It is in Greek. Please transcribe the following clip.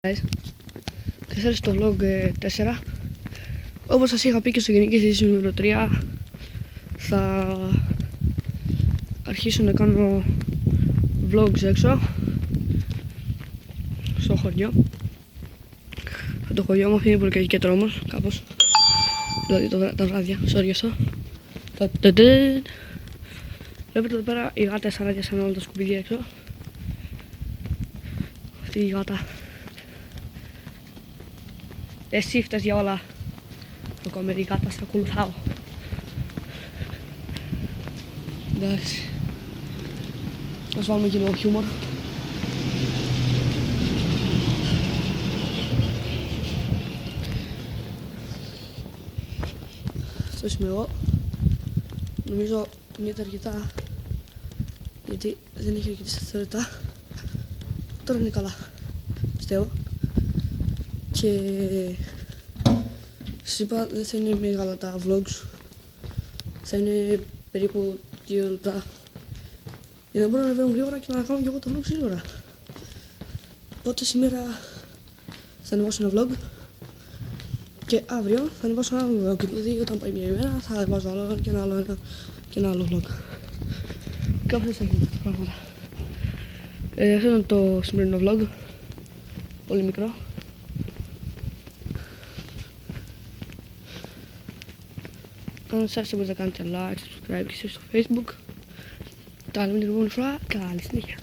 Και στο vlog 4. Όπως σας είχα πει και στο γενική συζήτηση νούμερο 3, θα αρχίσω να κάνω vlogs έξω στο χωριό. Το χωριό μου είναι πολύ και τρόμος κάπως, δηλαδή τα βράδια, sorry γι' αυτό. Βλέπετε εδώ πέρα οι γάτες αράδιασαν όλα τα σκουπίδια έξω. Αυτή η γάτα. Εσύ φταίς για όλα. Το κομμερί γάτα, σε ακολουθάω. Εντάξει. Ας βάλουμε και λίγο χιούμορ. Αυτός είμαι εγώ. Νομίζω είναι αρκετά, γιατί δεν έχει αρκετή σταθερότητα. Τώρα είναι καλά, πιστεύω. Και σας είπα, δεν θα είναι μεγάλα τα vlogs. Θα είναι περίπου 2 λεπτά, για να μπορώ να ανεβαίνω γρήγορα και να κάνω και εγώ το vlog γρήγορα. Οπότε σήμερα θα ανεβάσω ένα vlog και αύριο θα ανεβάσω ένα άλλο vlog. Δηλαδή όταν πάει μια ημέρα θα ανεβάσω άλλο και ένα άλλο vlog. Και αυτές θα γίνουν τα πράγματα. Αυτό ήταν το σημερινό vlog. Πολύ μικρό. Αν σας άρεσε μπορείτε να κάνετε like, subscribe και στο Facebook. Τα λέμε την επόμενη φορά. Καλή συνέχεια.